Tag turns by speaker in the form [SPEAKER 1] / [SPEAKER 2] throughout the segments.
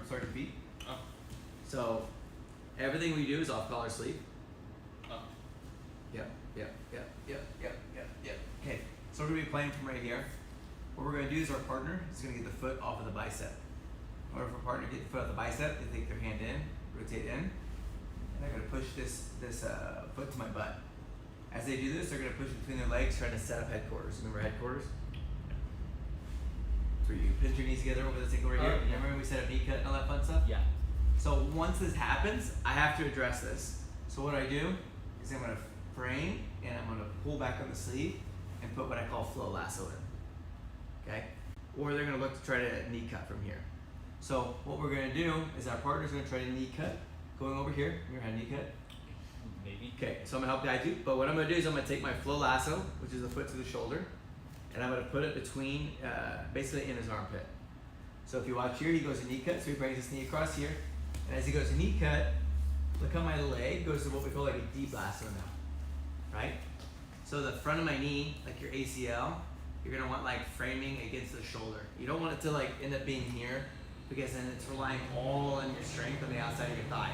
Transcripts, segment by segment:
[SPEAKER 1] start to feet.
[SPEAKER 2] Oh.
[SPEAKER 1] So everything we do is off collar sleeve.
[SPEAKER 2] Oh.
[SPEAKER 1] Yep. Okay, so we're gonna be playing from right here. What we're gonna do is our partner is gonna get the foot off of the bicep. In order for a partner to get the foot off the bicep, they take their hand in, rotate in, and they're gonna push this foot to my butt. As they do this, they're gonna push between their legs, trying to set up headquarters. Remember headquarters? It's where you pinch your knees together over this thing over here.
[SPEAKER 2] Yeah.
[SPEAKER 1] Remember when we set up knee cut and all that fun stuff?
[SPEAKER 2] Yeah.
[SPEAKER 1] So once this happens, I have to address this. So what I do is I'm gonna frame and I'm gonna pull back on the sleeve and put what I call flow lasso in. Okay? Or they're gonna look to try to knee cut from here. So what we're gonna do is our partner's gonna try to knee cut, going over here. Remember how knee cut?
[SPEAKER 2] Maybe.
[SPEAKER 1] Okay, so I'm gonna help guide you. But what I'm gonna do is I'm gonna take my flow lasso, which is the foot to the shoulder, and I'm gonna put it between, basically in his armpit. So if you watch here, he goes to knee cut, so he brings his knee across here. And as he goes to knee cut, look how my leg goes to what we call like a deep lasso now, right? So the front of my knee, like your ACL, you're gonna want like framing against the shoulder. You don't want it to like end up being here, because then it's relying all on your strength on the outside of your thigh.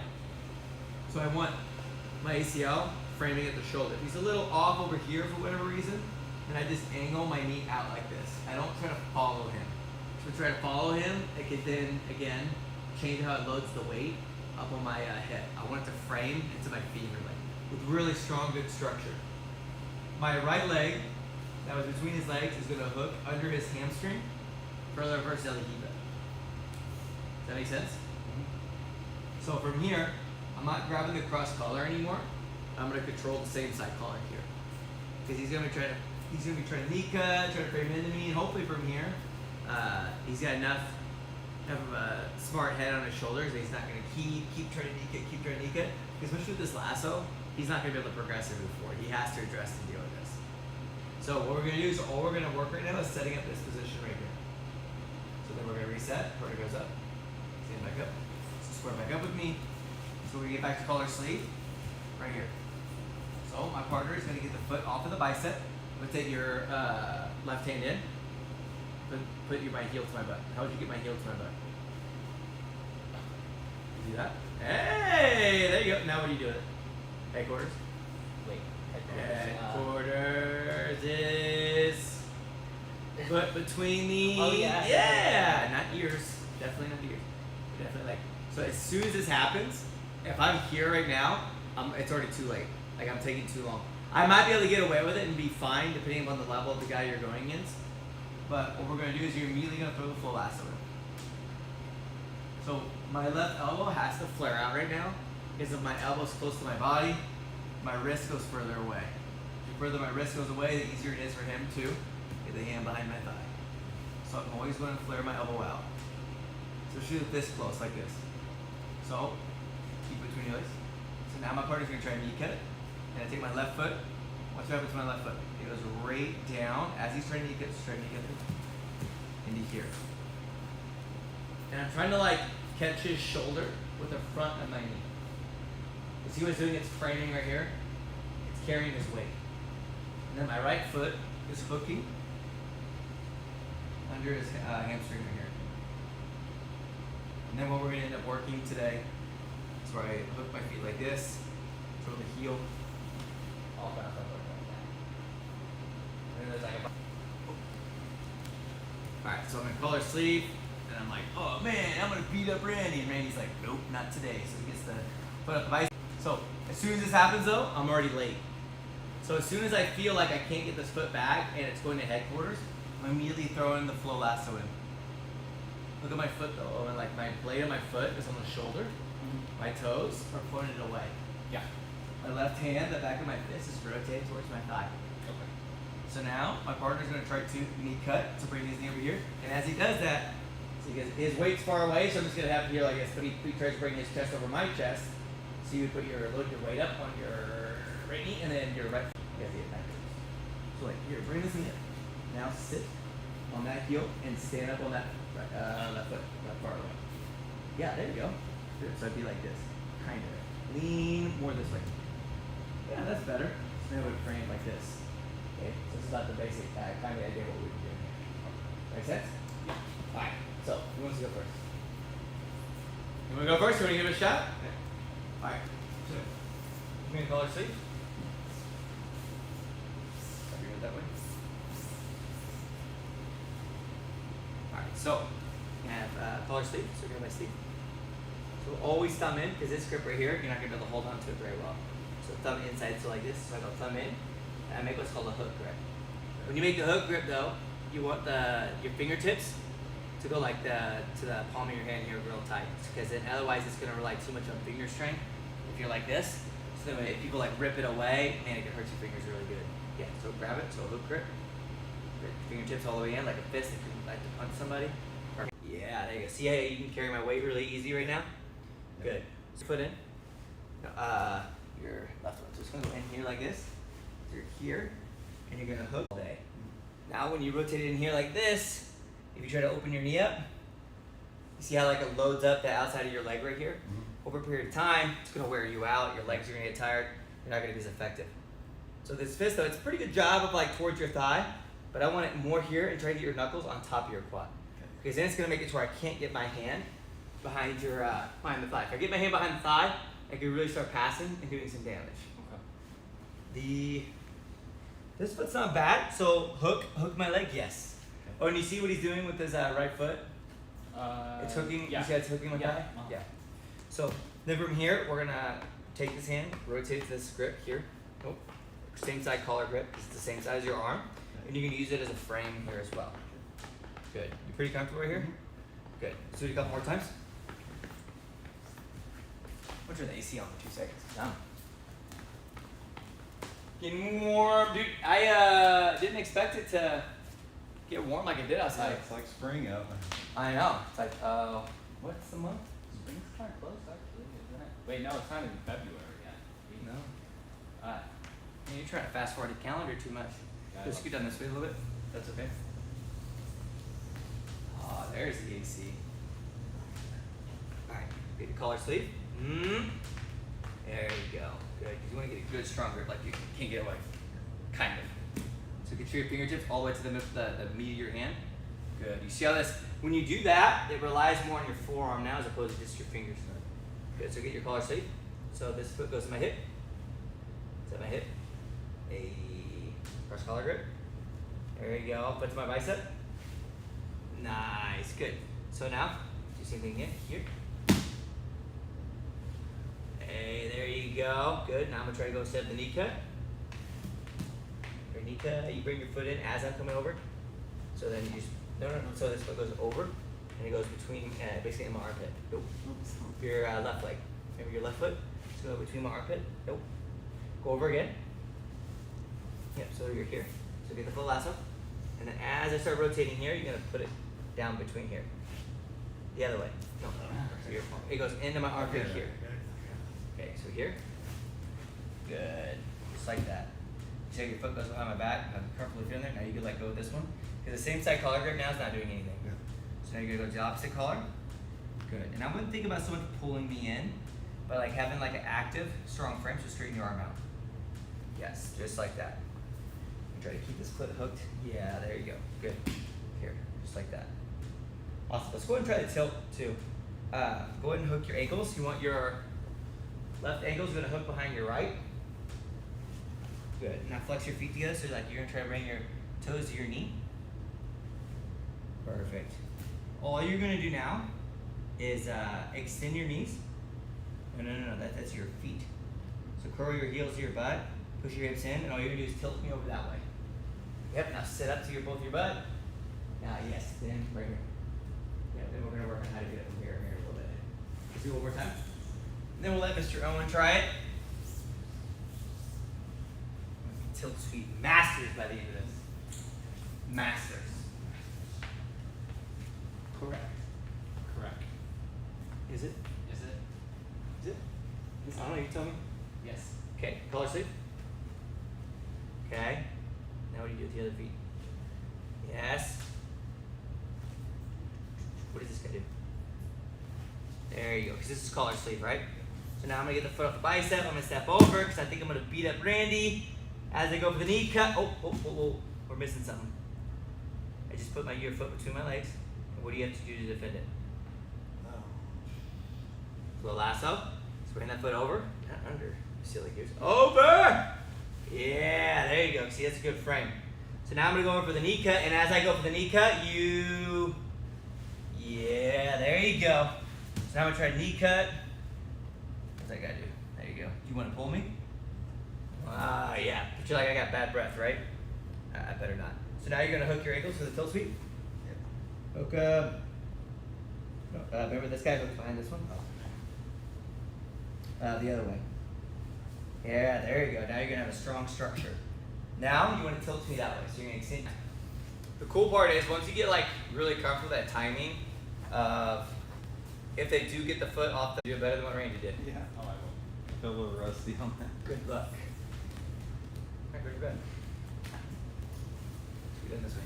[SPEAKER 1] So I want my ACL framing at the shoulder. If he's a little off over here for whatever reason, then I just angle my knee out like this. I don't try to follow him. If I try to follow him, it could then, again, change how it loads the weight up on my hip. I want it to frame into my femur leg with really strong, good structure. My right leg, that was between his legs, is going to hook under his hamstring for the reverse belly heave. Does that make sense? Mm-hmm. So from here, I'm not grabbing the cross collar anymore. I'm going to control the same side collar here, because he's going to be trying to knee cut, try to frame into me, and hopefully from here, he's got enough of a smart head on his shoulders that he's not going to keep trying to knee cut, because especially with this lasso, he's not going to be able to progress it forward. He has to address and deal with this. So what we're going to do is all we're going to work right now is setting up this position right here. So then we're going to reset, partner goes up, stand back up, so square back up with me. So we get back to collar sleeve, right here. So my partner is going to get the foot off of the bicep. I'm going to take your left hand in, put my heel to my butt. How would you get my heel to my butt? You do that? Hey, there you go. Now what do you do with it? Headquarters?
[SPEAKER 2] Wait.
[SPEAKER 1] Headquarters is put between the...
[SPEAKER 2] Oh, yeah.
[SPEAKER 1] Yeah, not ears. Definitely not ears. Definitely like... So as soon as this happens, if I'm here right now, it's already too late. Like I'm taking too long. I might be able to get away with it and be fine depending upon the level of the guy you're going against. But what we're going to do is you're immediately going to throw the flow lasso in. So my left elbow has to flare out right now, because if my elbow's close to my body, my wrist goes further away. The further my wrist goes away, the easier it is for him to get the hand behind my thigh. So I'm always going to flare my elbow out. So shoot it this close, like this. So keep it between your legs. So now my partner's going to try and knee cut it. And I take my left foot. Watch what happens to my left foot. It goes right down as he's trying to knee cut, into here. And I'm trying to like catch his shoulder with the front of my knee. You see what it's doing? It's framing right here. It's carrying his weight. And then my right foot is hooking under his hamstring right here. And then what we're going to end up working today is where I hook my feet like this, throw the heel.
[SPEAKER 2] All kind of stuff like that. And then there's like a...
[SPEAKER 1] Alright, so I'm in collar sleeve, and I'm like, oh man, I'm going to beat up Randy. And Randy's like, nope, not today. So he gets the foot up the bicep. So as soon as this happens though, I'm already late. So as soon as I feel like I can't get this foot back and it's going to headquarters, I'm immediately throwing the flow lasso in. Look at my foot though, and like my blade of my foot is on the shoulder. Mm-hmm. My toes are pointed away.
[SPEAKER 2] Yeah.
[SPEAKER 1] My left hand, the back of my fist is rotated towards my thigh.
[SPEAKER 2] Okay.
[SPEAKER 1] So now my partner's going to try to knee cut to bring his knee over here. And as he does that, so his weight's far away, so I'm just going to have here like this. But he tries to bring his chest over my chest. So you would put load your weight up on your right knee and then your right foot. You guys get backwards. So like here, bring this knee up. Now sit on that heel and stand up on that foot, that far away. Yeah, there you go. Good. So it'd be like this, kind of. Lean more this way. Yeah, that's better. So then it would frame like this. Okay, so this is not the basic kind of idea what we would do. Make sense? Yeah. Alright, so who wants to go first? You wanna go first? You wanna give it a shot? Alright. So, you gonna collar sleeve? Bring it that way. Alright, so you have collar sleeve, so you're gonna my sleeve. So always thumb in, because this grip right here, you're not gonna be able to hold on to it very well. So thumb inside, so like this, so I go thumb in, and I make what's called a hook grip. When you make the hook grip though, you want your fingertips to go like to the palm of your hand here real tight, because then otherwise it's gonna rely too much on finger strength if you're like this. So then if people like rip it away, man, it can hurt your fingers really good. Yeah, so grab it, so hook grip. Fingertips all the way in like a fist if you like to punch somebody. Perfect. Yeah, there you go. See how you can carry my weight really easy right now? Good. So foot in. Your left one. So it's gonna go in here like this. You're here, and you're gonna hook all day. Now when you rotate it in here like this, if you try to open your knee up, you see how like it loads up the outside of your leg right here? Mm-hmm. Over a period of time, it's gonna wear you out. Your legs are gonna get tired. You're not gonna be as effective. So this fist though, it's a pretty good job of like towards your thigh, but I want it more here and try to get your knuckles on top of your quad. Because then it's gonna make it to where I can't get my hand behind the thigh. If I get my hand behind the thigh, I can really start passing and doing some damage. Okay. This foot's not bad, so hook my leg, yes. Okay. Oh, and you see what he's doing with his right foot? It's hooking, yeah. You see how it's hooking my thigh? Yeah. So then from here, we're gonna take this hand, rotate to this grip here. Nope. Same side collar grip, it's the same size as your arm. And you can use it as a frame here as well. Good. You pretty comfortable right here? Mm-hmm. Good. Let's do it a couple more times. We'll turn the AC on for 2 seconds. Done. Getting warm, dude. I didn't expect it to get warm like it did outside.
[SPEAKER 3] Yeah, it's like spring out.
[SPEAKER 1] I know. It's like, what's the month?
[SPEAKER 2] Spring's kind of close, actually, isn't it? Wait, no, it's not even February yet.
[SPEAKER 1] No. Alright. Yeah, you're trying to fast forward the calendar too much.
[SPEAKER 2] Yeah,
[SPEAKER 1] Just scoot down this way a little bit. That's okay. Oh, there's the AC. Alright, get your collar sleeve. There you go. Good. You want to get a good strong grip, like you can't get away. Kind of. So get your fingertips all the way to the meat of your hand. Good. You see how this, when you do that, it relies more on your forearm now as opposed to just your fingers. Good. So get your collar sleeve. So this foot goes to my hip. Is that my hip? A cross collar grip. There you go. Foot to my bicep. Nice. Good. So now, do the same thing again. Here. Hey, there you go. Good. Now I'm going to try to go instead of the knee cut. Your knee cut, you bring your foot in as I'm coming over. So then you just, no. So this foot goes over, and it goes between, basically in my armpit. Nope. Your left leg. Remember your left foot? Just go between my armpit. Nope. Go over again. Yep, so you're here. So get the full lasso. And then as I start rotating here, you're going to put it down between here. The other way. No. So it goes into my armpit here. Okay, so here. Good. Just like that. See how your foot goes behind my back? I'm comfortably feeling there. Now you can let go with this one. Because the same side collar grip now is not doing anything. Yeah. So now you're going to go to the opposite collar. Good. And I wouldn't think about someone pulling me in, but like having like an active, strong frame, so straighten your arm out. Yes, just like that. And try to keep this foot hooked. Yeah, there you go. Good. Here, just like that. Awesome. Let's go ahead and try the tilt too. Go ahead and hook your ankles. You want your left ankle is going to hook behind your right. Good. Now flex your feet together, so like you're going to try to bring your toes to your knee. Perfect. All you're going to do now is extend your knees. No. That's your feet. So curl your heels to your butt, push your hips in, and all you're going to do is tilt me over that way. Yep, now sit up to both your butt. Now, yes, then right here. Yeah, then we're going to work on how to get it from here a little bit. Let's do it one more time. Then we'll let Mr. Owen try it. Tilt sweep masters by the end of this. Masters. Correct. Is it? Is it? I don't know, you tell me.
[SPEAKER 2] Yes.
[SPEAKER 1] Okay, collar sleeve. Okay. Now what do you do with the other feet? Yes. What is this gonna do? There you go, because this is collar sleeve, right? So now I'm gonna get the foot off the bicep, I'm gonna step over, because I think I'm gonna beat up Randy as I go for the knee cut. Oh, we're missing something. I just put your foot between my legs, and what do you have to do to defend it? Little lasso. Swing that foot over. Not under. You silly goose. Over! Yeah, there you go. See, that's a good frame. So now I'm going to go over for the knee cut, and as I go for the knee cut, you... Yeah, there you go. So now I'm going to try knee cut. What's that guy do? There you go. You want to pull me? Ah, yeah. But you're like, I got bad breath, right? I better not. So now you're going to hook your ankles for the tilt sweep. Hook up. No, remember this guy hooked behind this one? Oh. The other way. Yeah, there you go. Now you're going to have a strong structure. Now you want to tilt me that way. So you're going to extend. The cool part is once you get like really comfortable with that timing of if they do get the foot off, do it better than what Randy did.
[SPEAKER 2] Yeah. Oh, I will. Feel a little rusty on that.
[SPEAKER 1] Good luck. Alright, go to bed. Scoot in this way.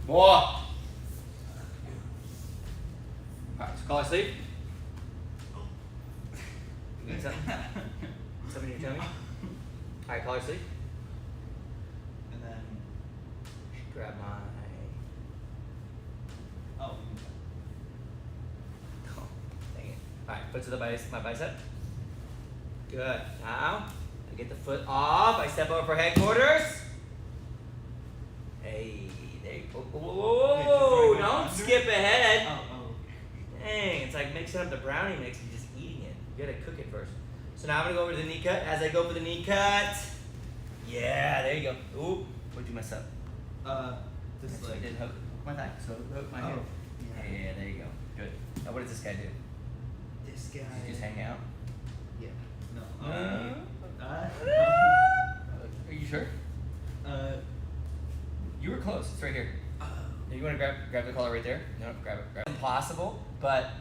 [SPEAKER 1] More. Alright, so collar sleeve. You need something? Something in your tummy? Alright, collar sleeve.
[SPEAKER 2] And then.
[SPEAKER 1] Grab my.
[SPEAKER 2] Oh.
[SPEAKER 1] Oh, dang it. Alright, foot to my bicep. Good. Now, I get the foot off. I step over for headquarters. Hey, there you go. Whoa, whoa, whoa, whoa. Don't skip ahead.
[SPEAKER 2] Oh.
[SPEAKER 1] Dang, it's like mixing up the brownie mix and just eating it. You gotta cook it first. So now I'm gonna go over to the knee cut. As I go for the knee cut. Yeah, there you go. Ooh, what'd you mess up?
[SPEAKER 2] Just
[SPEAKER 1] I
[SPEAKER 2] like.
[SPEAKER 1] didn't hook my thigh, so hook my hand. Yeah, there you go. Good. Now what does this guy do?
[SPEAKER 2] This guy.
[SPEAKER 1] Does he just hang out?
[SPEAKER 2] Yeah. No.
[SPEAKER 1] Are you sure? You were close. It's right here. You want to grab the collar right there? No, grab it. Impossible, but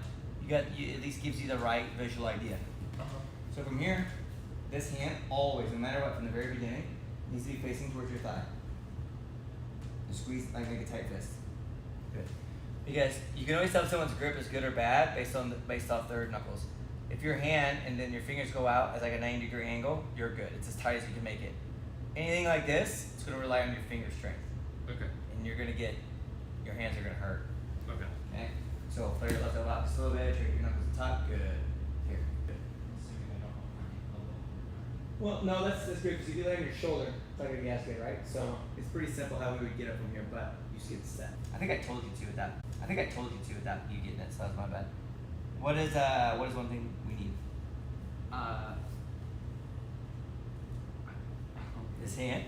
[SPEAKER 1] you at least gives you the right visual idea. So from here, this hand always, no matter what, from the very beginning, needs to be facing towards your thigh. Just squeeze like make a tight fist. Good. Because you can always tell if someone's grip is good or bad based off their knuckles. If your hand and then your fingers go out as like a 90-degree angle, you're good. It's as tight as you can make it. Anything like this, it's gonna rely on your finger strength.
[SPEAKER 2] Okay.
[SPEAKER 1] And your hands are gonna hurt.
[SPEAKER 2] Okay.
[SPEAKER 1] Okay? So flare your left elbow out just a little bit, take your knuckles to the top. Good. Here. Good.
[SPEAKER 2] Assuming I don't have my elbow.
[SPEAKER 1] Well, no, that's good because if you lay on your shoulder, it's like a gasket, right? So it's pretty simple how we would get up from here, but you skip the step. I think I told you to with that. You getting it, so that's my bad. What is one thing we need? This hand.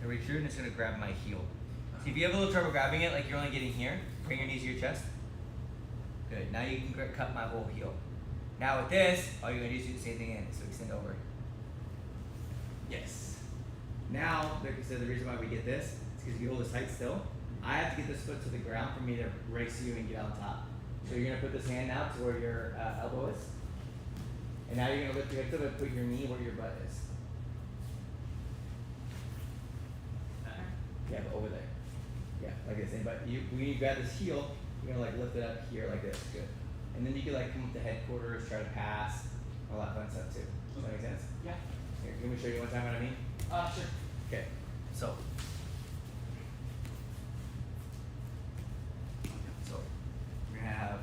[SPEAKER 1] So reach through and it's gonna grab my heel. See, if you have a little trouble grabbing it, like you're only getting here, bring your knees to your chest. Good. Now you can cut my whole heel. Now with this, all you're gonna do is do the same thing in. So extend over. Yes. Now, like I said, the reason why we get this is because if you hold this tight still, I have to get this foot to the ground for me to race you and get on top. So you're gonna put this hand out to where your elbow is, and now you're gonna lift your hips up and put your knee where your butt is. Yeah, but over there. Yeah, like this. But when you grab this heel, you're gonna like lift it up here like this. Good. And then you can like come up to headquarters, try to pass, all that fun stuff too. Does that make sense?
[SPEAKER 2] Yeah.
[SPEAKER 1] Here, let me show you one time what I mean.
[SPEAKER 2] Sure.
[SPEAKER 1] Okay. So we're gonna have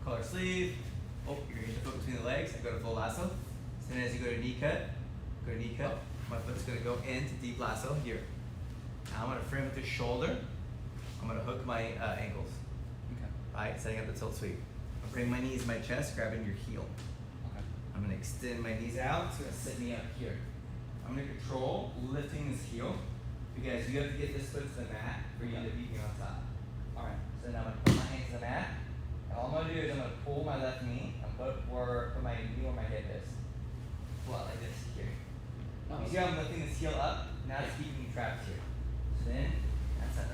[SPEAKER 1] collar sleeve. Oh, you're gonna get the foot between the legs. I go to full lasso. So then as you go to knee cut, my foot's gonna go into deep lasso here. Now I'm gonna frame with the shoulder. I'm gonna hook my ankles.
[SPEAKER 2] Okay.
[SPEAKER 1] Alright, setting up the tilt sweep. I'm bringing my knees to my chest, grabbing your heel.
[SPEAKER 2] Okay.
[SPEAKER 1] I'm gonna extend my knees out. It's gonna sit me up here. I'm gonna control lifting this heel because you have to get this foot to the mat for you to beat me on top. Alright, so now I'm gonna put my hands to the mat. And all I'm gonna do is I'm gonna pull my left knee and put my knee where my hip is. Pull out like this here. You see how I'm lifting this heel up? Now it's keeping me trapped here. So then, that's it.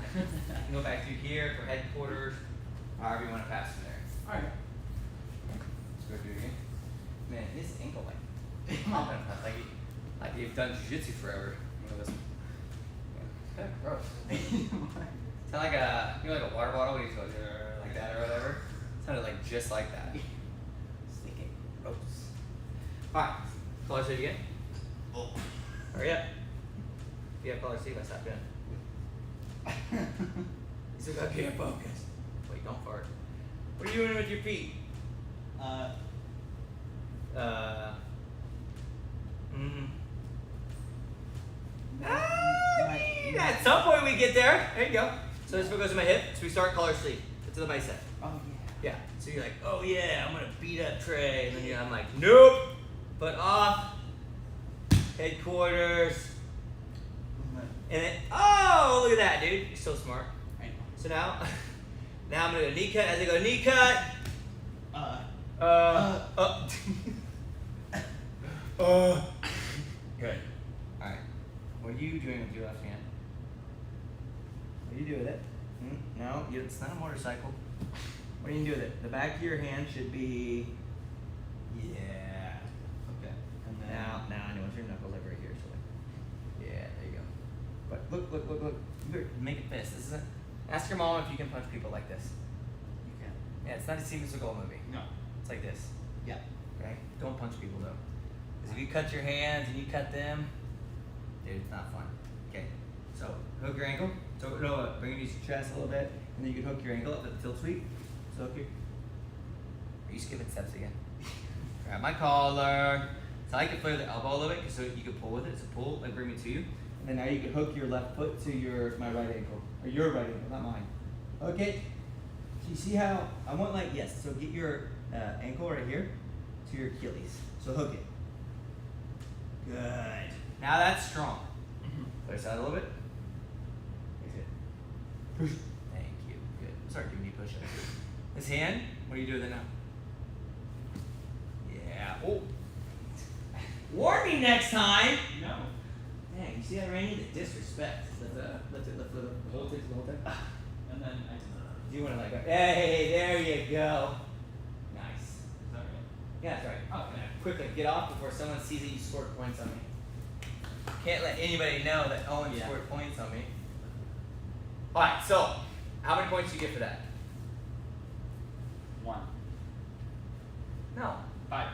[SPEAKER 1] You can go back through here for headquarters, however you want to pass from there.
[SPEAKER 2] Alright.
[SPEAKER 1] Let's go through it again. Man, his ankle like you've done Jiu Jitsu forever. You know this. Yeah. Kind of gross. Sound like like a water bottle when you go like that or whatever. Sounded like just like that. Stinking gross. Alright, collar sleeve again. Oh. Hurry up. If you have collar sleeve, I stop doing. You still got to be focused. Wait, don't fart. What are you doing with your feet? At some point we get there. There you go. So this one goes to my hip. So we start collar sleeve. To the bicep.
[SPEAKER 2] Oh
[SPEAKER 1] Yeah. So you're like, oh yeah, I'm gonna beat up Trey, and then I'm like, nope. Foot off. Headquarters. And then, oh, look at that, dude. You're so smart.
[SPEAKER 2] I know.
[SPEAKER 1] So now I'm gonna go knee cut. As I go knee cut. Good. All right. What are you doing with your left hand? What do you do with it? No, it's not a motorcycle. What do you do with it? The back of your hand should be. Yeah.
[SPEAKER 2] Okay. And then
[SPEAKER 1] Now I want your knuckles like right here. So like, yeah, there you go. But look. You better make a fist. This isn't. Ask your mom if you can punch people like this.
[SPEAKER 2] you can.
[SPEAKER 1] Yeah, it's not a Steven Seagal movie.
[SPEAKER 2] No.
[SPEAKER 1] It's like this.
[SPEAKER 2] Yeah.
[SPEAKER 1] Okay? Don't punch people though. Because if you cut your hands and you cut them, dude, it's not fun. Okay. So hook your ankle. So no, bring it to your chest a little bit, and then you can hook your ankle up to the tilt sweep. So hook your. Are you skipping steps again? Grab my collar. So I can play with the elbow a little bit, so you can pull with it. So pull, like bring me to you, and then now you can hook your left foot to my right ankle, or your right ankle, not mine. Hook it. So you see how I want like yes. So get your ankle right here to your Achilles. So hook it. Good. Now that's strong. Push out a little bit. Push. Thank you. Good. Start giving you push-ups. This hand, what do you do with it now? Yeah. Oh. Warn me next time.
[SPEAKER 2] No.
[SPEAKER 1] Dang, you see that, Randy? The disrespect. Lift it, the whole thing, the whole thing.
[SPEAKER 2] And then I did.
[SPEAKER 1] Do you want to like, hey, there you go. Nice.
[SPEAKER 2] Is that right?
[SPEAKER 1] Yeah, that's right.
[SPEAKER 2] Oh, okay.
[SPEAKER 1] Quickly, get off before someone sees that you scored points on me. Can't let anybody know that Owen scored points on me. Alright, so how many points do you get for that?
[SPEAKER 2] 1.
[SPEAKER 1] No.
[SPEAKER 2] 5.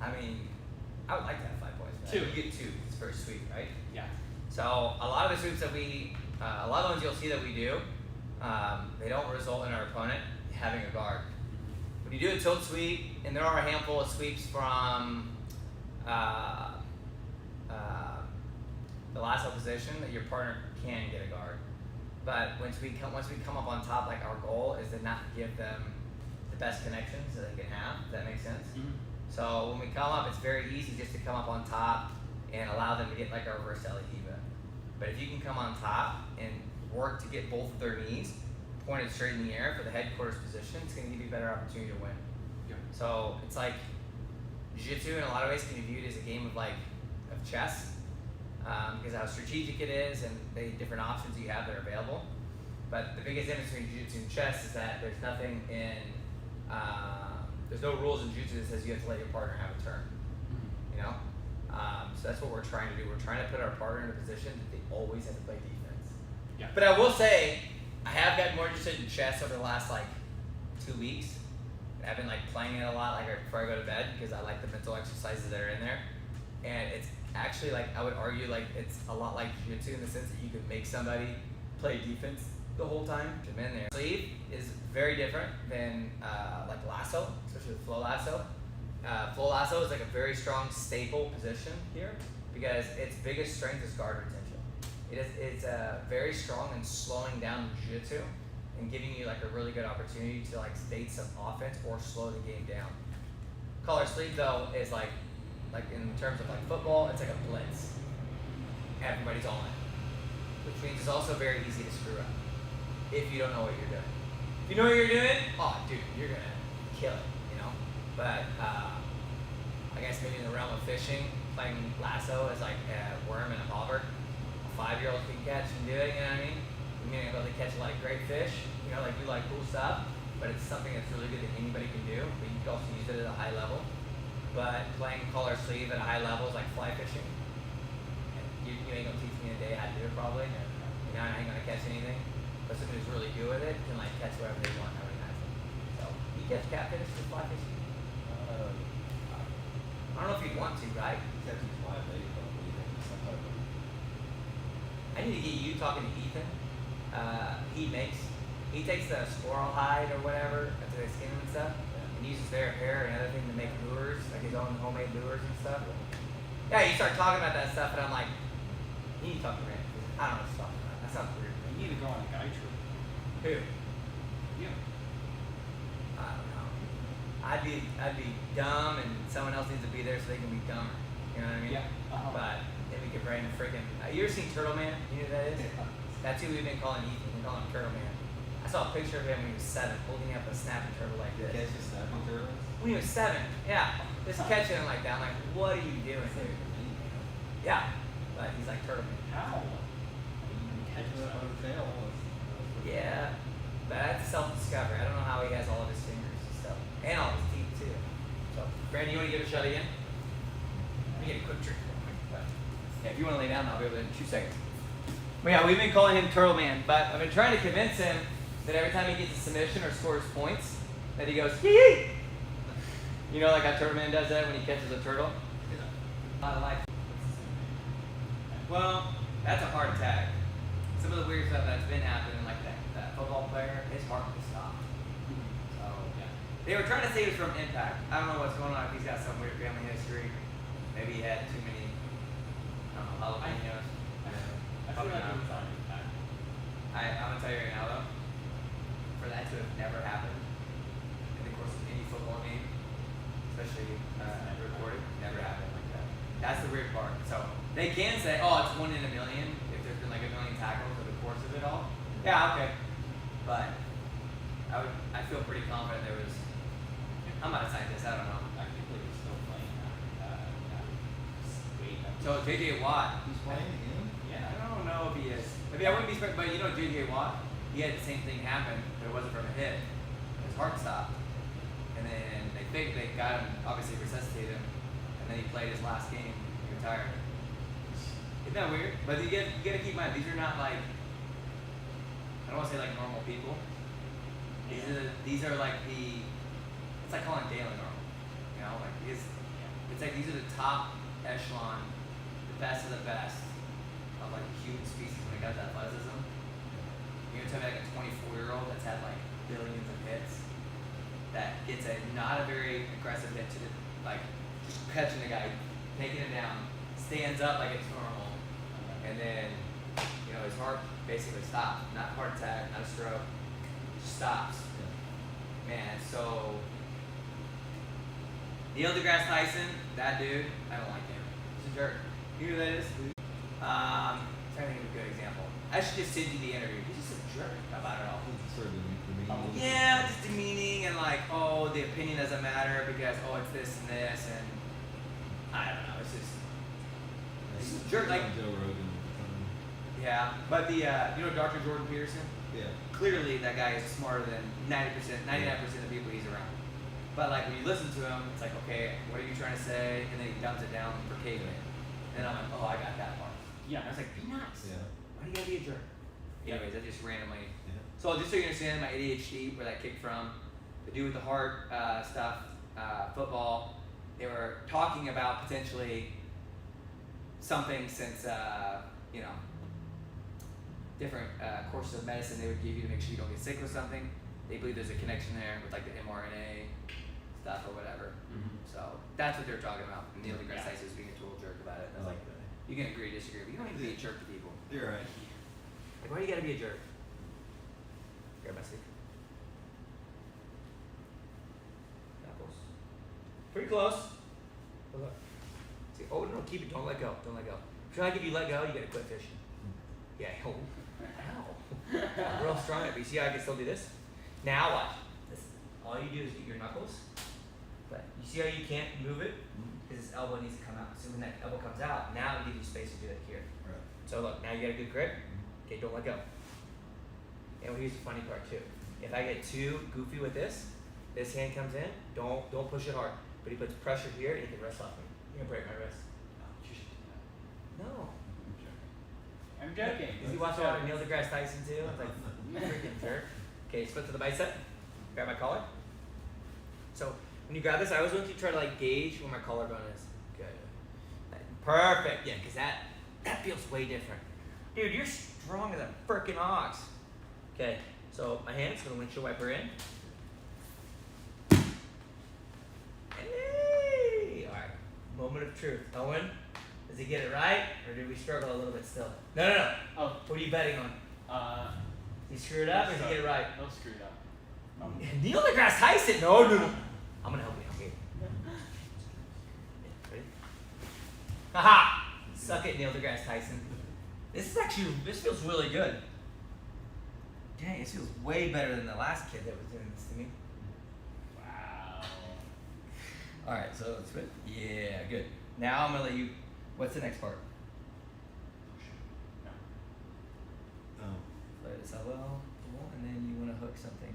[SPEAKER 1] I mean, I would like to have 5 points for that.
[SPEAKER 2] 2.
[SPEAKER 1] You get 2. It's per sweep, right?
[SPEAKER 2] Yeah.
[SPEAKER 1] So a lot of the sweeps that a lot of the ones you'll see that we do, they don't result in our opponent having a guard. When you do a tilt sweep, and there are a handful of sweeps from the lasso position that your partner can get a guard. But once we come up on top, like our goal is to not give them the best connections that they can have. Does that make sense?
[SPEAKER 2] Mm-hmm.
[SPEAKER 1] So when we come up, it's very easy just to come up on top and allow them to get like a reverse Elihiva. But if you can come on top and work to get both of their knees pointed straight in the air for the headquarters position, it's going to give you a better opportunity to win.
[SPEAKER 2] Yeah.
[SPEAKER 1] So it's like Jiu-Jitsu in a lot of ways can be viewed as a game of chess. Because of how strategic it is and the different options you have that are available. But the biggest difference between Jiu-Jitsu and chess is that there's nothing there's no rules in Jiu-Jitsu that says you have to let your partner have a turn. You know? So that's what we're trying to do. We're trying to put our partner in a position that they always have to play defense.
[SPEAKER 2] Yeah.
[SPEAKER 1] But I will say, I have gotten more interested in chess over the last 2 weeks. I've been playing it a lot right before I go to bed because I like the mental exercises that are in there. And it's actually I would argue it's a lot like Jiu-Jitsu in the sense that you could make somebody play defense the whole time. The men there. Sleeve is very different than lasso, especially with flow lasso. Flow lasso is a very strong staple position here because its biggest strength is guard retention. It's very strong in slowing down Jiu-Jitsu and giving you a really good opportunity to state some offense or slow the game down. Collar sleeve though is in terms of football, it's like a blitz. Everybody's on it. Which means it's also very easy to screw up if you don't know what you're doing. If you know what you're doing, oh dude, you're gonna kill it, you know? But I guess maybe in the realm of fishing, playing lasso is like a worm and a bobber. A 5-year-old can catch and do it, you know what I mean? You may not be able to catch a lot of great fish, you know, do cool stuff, but it's something that's really good that anybody can do, but you can also use it at a high level. But playing collar sleeve at a high level is like fly fishing. You ain't gonna teach me a day how to do it probably. You know, I ain't gonna catch anything. But somebody who's really good with it can catch whatever they want, however nice. So you catch catfish with fly fishing. I don't know if you'd want to, right? I need to get you talking to Ethan. He
[SPEAKER 2] he takes the squirrel hide or whatever after they skin them and stuff, and uses their hair and other thing to make lures, like his own homemade lures and stuff. Yeah, you start talking about that stuff, and I'm like, you need to talk to Randy. I don't know what you're talking about. That sounds weird.
[SPEAKER 3] You need to go on a guy trip.
[SPEAKER 2] Who?
[SPEAKER 3] Yeah.
[SPEAKER 2] I don't know. I'd be dumb, and someone else needs to be there so they can be dumber. You know what I mean?
[SPEAKER 3] Yeah.
[SPEAKER 2] But if we could bring a freaking. You ever seen Turtle Man? You know who that is? That's who we've been calling Ethan. We call him Turtle Man. I saw a picture of him when he was 7, holding up a snapping turtle like this.
[SPEAKER 4] Catch a snapping turtle?
[SPEAKER 2] When he was 7, yeah. Just catching him like that. I'm like, what are you doing, dude? Yeah. But he's like Turtle Man.
[SPEAKER 3] How?
[SPEAKER 4] Catch it up on the tail.
[SPEAKER 2] Yeah. But that's self-discovery. I don't know how he has all of his fingers and stuff. And all of his teeth, too. So, Brandon, you want to give it a shot again? Let me get a quick drink. Yeah, if you want to lay down, I'll be able to in 2 seconds. But yeah, we've been calling him Turtle Man, but I've been trying to convince him that every time he gets a submission or scores points, that he goes, hee. You know, like how Turtle Man does that when he catches a turtle? Yeah. I like. Well, that's a heart attack. Some of the weird stuff that's been happening, like that football player, his heart was stopped. So, yeah. They were trying to say it was from impact. I don't know what's going on, if he's got some weird family history. Maybe he had too many, I don't know, jalapenos.
[SPEAKER 3] I feel like it was on impact.
[SPEAKER 2] I'm gonna tell you right now though, for that to have never happened in the course of any football game, especially recorded, never happened like that. That's the weird part. So they can say, oh, it's 1 in a million if there's been like a million tackles over the course of it all. Yeah, okay. But I feel pretty confident there was. I'm not a scientist. I don't know.
[SPEAKER 3] I think they were still playing
[SPEAKER 2] So J.J. Watt.
[SPEAKER 4] He's playing again?
[SPEAKER 2] Yeah, I don't know if he is. I mean, I wouldn't be surprised, but you know, J.J. Watt, he had the same thing happen, but it wasn't from a hit. His heart stopped, and then they got him, obviously resuscitated him, and then he played his last game. He retired. Isn't that weird? But you gotta keep in mind, these are not like, I don't want to say like normal people. These are like it's like calling Dale normal. You know, like it's like these are the top echelon, the best of the best of like human species when it comes to athleticism. You're gonna tell me like a 24-year-old that's had like billions of hits that gets not a very aggressive hit to like just catching the guy, taking him down, stands up like it's normal, and then his heart basically stops. Not heart attack, not a stroke, just stops. Man, so Neil deGrasse Tyson, that dude, I don't like him. He's a jerk. You know who that is? Trying to think of a good example. I should just send you the interview. He's just a jerk about it all.
[SPEAKER 4] Sort of demeaning.
[SPEAKER 2] Yeah, just demeaning and like, oh, the opinion doesn't matter because it's this and this and I don't know. It's just he's a jerk. Like
[SPEAKER 4] Joe Rogan.
[SPEAKER 2] yeah, but the Dr. Jordan Peterson.
[SPEAKER 4] Yeah.
[SPEAKER 2] Clearly, that guy is smarter than 99% of the people he's around. But like when you listen to him, it's like, okay, what are you trying to say? And then he dumbs it down for caving it. And I'm like, oh, I got that part.
[SPEAKER 3] Yeah.
[SPEAKER 2] And I was like, be nuts.
[SPEAKER 4] Yeah.
[SPEAKER 2] Why do you gotta be a jerk? Anyways, I just randomly.
[SPEAKER 4] Yeah.
[SPEAKER 2] So just so you understand my ADHD, where that kicked from, the dude with the heart stuff, football, they were talking about potentially something since, different courses of medicine they would give you to make sure you don't get sick with something. They believe there's a connection there with like the mRNA stuff or whatever.
[SPEAKER 3] Mm-hmm.
[SPEAKER 2] So that's what they're talking about. And Neil deGrasse
[SPEAKER 3] Yeah.
[SPEAKER 2] Tyson was being a total jerk about it. And I
[SPEAKER 4] I
[SPEAKER 2] was
[SPEAKER 4] like
[SPEAKER 2] like,
[SPEAKER 4] that.
[SPEAKER 2] you can agree, disagree, but you don't need to be a jerk to people.
[SPEAKER 4] You're right.
[SPEAKER 2] Like, why do you gotta be a jerk? Grab my stick. Apples. Pretty close. But look. See, oh no, keep it. Don't let go. Don't let go. If if you let go, you gotta quit fishing. Yeah. Oh. Ow. Real strong. But you see how I can still do this? Now watch. This. All you do is get your knuckles. But you see how you can't move it? Because his elbow needs to come out. So when that elbow comes out, now it gives you space to do it here.
[SPEAKER 4] Right.
[SPEAKER 2] So look, now you got a good grip. Okay, don't let go. And here's the funny part too. If I get too goofy with this hand comes in, don't push it hard. But he puts pressure here and he can rest off me. You're gonna break my wrist. No.
[SPEAKER 3] I'm joking.
[SPEAKER 2] Did you watch a lot of Neil deGrasse Tyson too? It's like, freaking jerk. Okay, split to the bicep. Grab my collar. So when you grab this, I always want you to try to like gauge where my collarbone is. Good. Perfect. Yeah, because that feels way different. Dude, you're strong as a freaking ox. Okay,
[SPEAKER 1] So my hands, gonna windshield wiper in. Hey! Alright, moment of truth. Owen, does he get it right, or did we struggle a little bit still? No.
[SPEAKER 3] Oh,
[SPEAKER 1] What are you betting on? Did he screw it up, or did he get it right?
[SPEAKER 3] No, screwed up.
[SPEAKER 1] Neil deGrasse Tyson! No. I'm gonna help you. Okay. Ready? Haha! Suck it, Neil deGrasse Tyson. This feels really good. Dang, this feels way better than the last kid that was doing this to me.
[SPEAKER 3] Wow.
[SPEAKER 1] Alright, so it's good. Yeah, good. Now I'm gonna let you. What's the next part?
[SPEAKER 3] No.
[SPEAKER 4] Oh.
[SPEAKER 1] Play this elbow, and then you wanna hook something.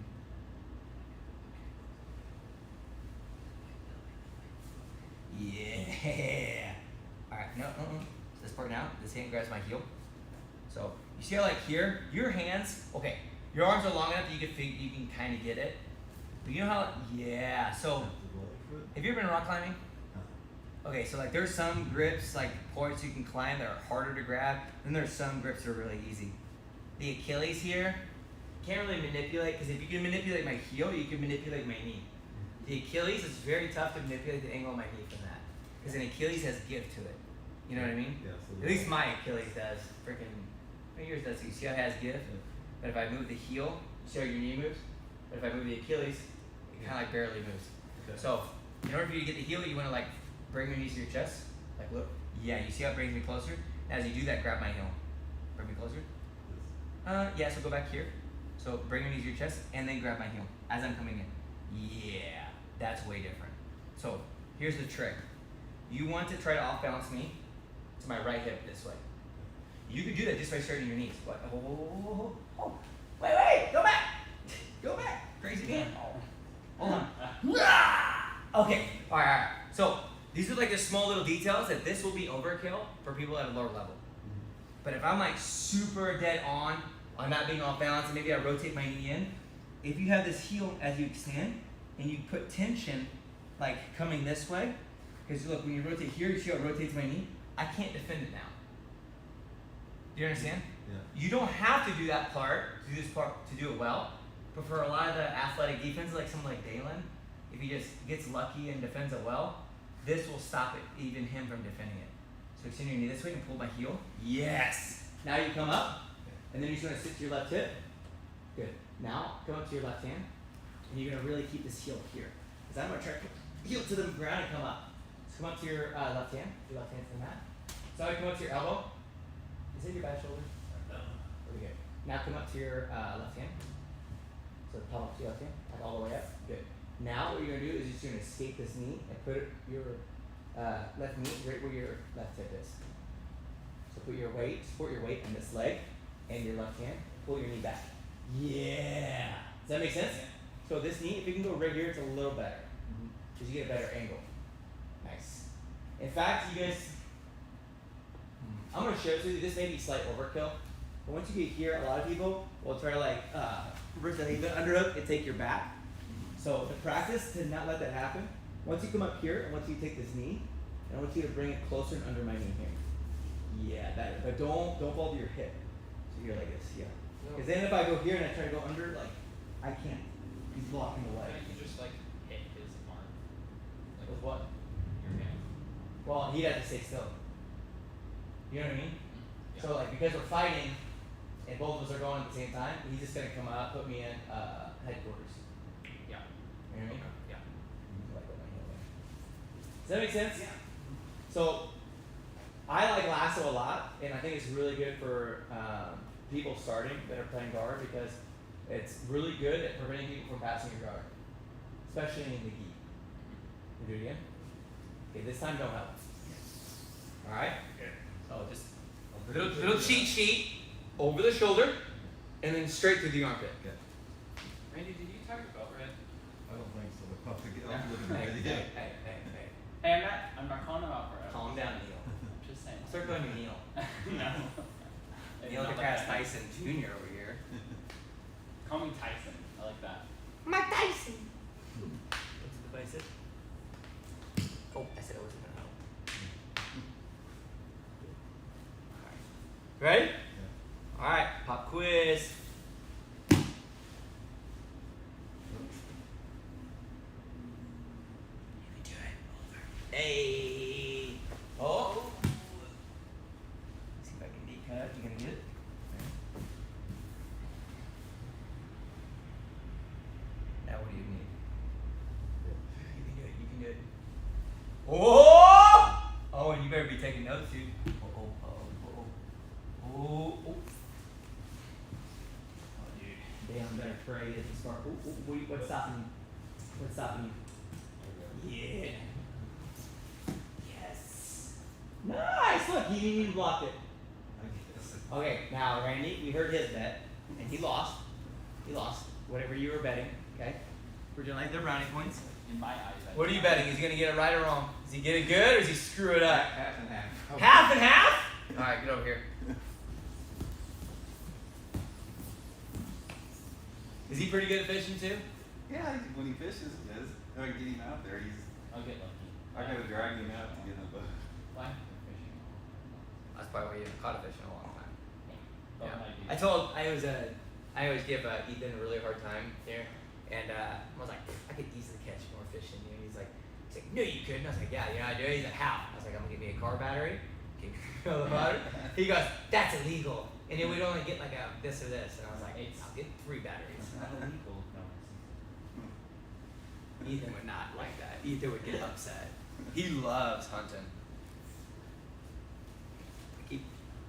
[SPEAKER 1] Yeah. Alright, no. This part now. This hand grabs my heel. So you see how like here, your hands. Okay, your arms are long enough that you can kind of get it. But you know how? Yeah. So have you ever been rock climbing? Okay, so like there's some grips like points you can climb that are harder to grab. Then there's some grips that are really easy. The Achilles here, can't really manipulate because if you can manipulate my heel, you can manipulate my knee. The Achilles is very tough to manipulate the angle of my knee from that because an Achilles has give to it. You know what I mean?
[SPEAKER 4] Yeah, so
[SPEAKER 1] At least my Achilles does. Freaking, yours does too. You see how it has give? But if I move the heel, you see how your knee moves? But if I move the Achilles, it kind of like barely moves.
[SPEAKER 4] Okay.
[SPEAKER 1] So in order for you to get the heel, you want to like bring your knees to your chest. Like look. Yeah, you see how it brings me closer? Now as you do that, grab my heel. Bring me closer. Yeah, so go back here. So bring your knees to your chest and then grab my heel as I'm coming in. Yeah, that's way different. So here's the trick. You want to try to off balance me to my right hip this way. You can do that just by starting your knees. What? Oh. Wait, go back. Go back. Crazy man. Hold on. Okay, all right. So these are like the small little details that this will be overkill for people at a lower level. But if I'm like super dead on not being off balance, and maybe I rotate my knee in, if you have this heel as you extend and you put tension like coming this way, because look, when you rotate here, you see how it rotates my knee? I can't defend it now. Do you understand?
[SPEAKER 4] Yeah.
[SPEAKER 1] You don't have to do that part, to do this part, to do it well. But for a lot of the athletic defenses, like someone like Dalen, if he just gets lucky and defends it well, this will stop it, even him from defending it. So extend your knee this way and pull my heel. Yes! Now you come up, and then you're just gonna sit to your left hip. Good. Now, come up to your left hand, and you're gonna really keep this heel here. Because I'm gonna try to heel to the ground and come up. So come up to your left hand, your left hand to the mat. So I come up to your elbow. Is it your bad shoulder? No. Really good. Now come up to your left hand. So palm up to your left hand, like all the way up. Good. Now what you're gonna do is you're just gonna escape this knee and put your left knee right where your left hip is. So put your weight, support your weight in this leg and your left hand. Pull your knee back. Yeah. Does that make sense? So this knee, if you can go right here, it's a little better. Because you get a better angle. Nice. In fact, you guys, I'm going to share this with you. This may be slight overkill. But once you get here, a lot of people will try to like reverse the underhook and take your back. So the practice to not let that happen, once you come up here and once you take this knee, and I want you to bring it closer and under my knee here. Yeah, better. But don't fall to your hip. So you're like this, yeah. Because then if I go here and I try to go under, like, I can't. He's blocking the leg.
[SPEAKER 3] Can't you just like hit his arm? Like
[SPEAKER 1] With what?
[SPEAKER 3] your hand?
[SPEAKER 1] Well, he'd have to stay still. You know what I mean?
[SPEAKER 3] Yeah.
[SPEAKER 1] So like because we're fighting and both of us are going at the same time, he's just gonna come out, put me in headquarters.
[SPEAKER 3] Yeah.
[SPEAKER 1] You know what I mean?
[SPEAKER 3] Yeah.
[SPEAKER 1] Like with my heel there. Does that make sense?
[SPEAKER 3] Yeah.
[SPEAKER 1] So I like lasso a lot, and I think it's really good for people starting that are playing guard because it's really good at preventing people from passing your guard, especially in the gi. You do it again. Okay, this time don't help. All right.
[SPEAKER 3] Okay.
[SPEAKER 1] So just little cheat sheet over the shoulder, and then straight through the armpit.
[SPEAKER 4] Okay.
[SPEAKER 3] Randy, did you tie your belt red?
[SPEAKER 4] I don't think so. I'll have to get,
[SPEAKER 1] Hey,
[SPEAKER 4] I'm looking at it.
[SPEAKER 1] hey.
[SPEAKER 3] Hey, I'm not calling him out for it.
[SPEAKER 1] Calm down, Neil.
[SPEAKER 3] Just saying.
[SPEAKER 1] Start calling you Neil.
[SPEAKER 3] No.
[SPEAKER 1] Neil
[SPEAKER 3] Not
[SPEAKER 1] deGrasse
[SPEAKER 3] like that.
[SPEAKER 1] Tyson Jr. over here.
[SPEAKER 3] Call me Tyson. I like that.
[SPEAKER 1] Mike Tyson. What's the device said? Oh, I said I wasn't gonna help. Ready?
[SPEAKER 4] Yeah.
[SPEAKER 1] All right, pop quiz. damn better pray at the start. What's stopping you? What's stopping you? Yeah. Yes. Nice. Look, he didn't even block it.
[SPEAKER 4] I guess.
[SPEAKER 1] Okay, now Randy, we heard his bet, and he lost. He lost. Whatever you were betting. Okay. We're doing like the brownie points.
[SPEAKER 3] In my eyes. I
[SPEAKER 1] What are
[SPEAKER 3] think
[SPEAKER 1] you betting? Is he gonna get it right or wrong? Does he get it good or does he screw it up?
[SPEAKER 2] Half and half.
[SPEAKER 1] Half and half? Alright, get over here. Is he pretty good at fishing too?
[SPEAKER 5] Yeah, when he fishes, he does. If I can get him out there, he's.
[SPEAKER 3] I'll get lucky.
[SPEAKER 5] I gotta drag him out to get in the boat.
[SPEAKER 3] Why? Fishing.
[SPEAKER 1] That's probably why you haven't caught a fish in a long time.
[SPEAKER 3] But
[SPEAKER 1] Yeah.
[SPEAKER 3] when I do.
[SPEAKER 1] I always give Ethan a really hard time here, and I was like, I could easily catch more fish than you. And he's like, no, you couldn't. I was like, yeah, you know I do. He's like, how? I was like, I'm gonna get me a car battery. Can you fill the water? He goes, that's illegal. And then we'd only get like a this or this, and I was like, I'll get 3 batteries.
[SPEAKER 3] It's not illegal. No.
[SPEAKER 1] Ethan would not like that. Ethan would get upset. He loves hunting.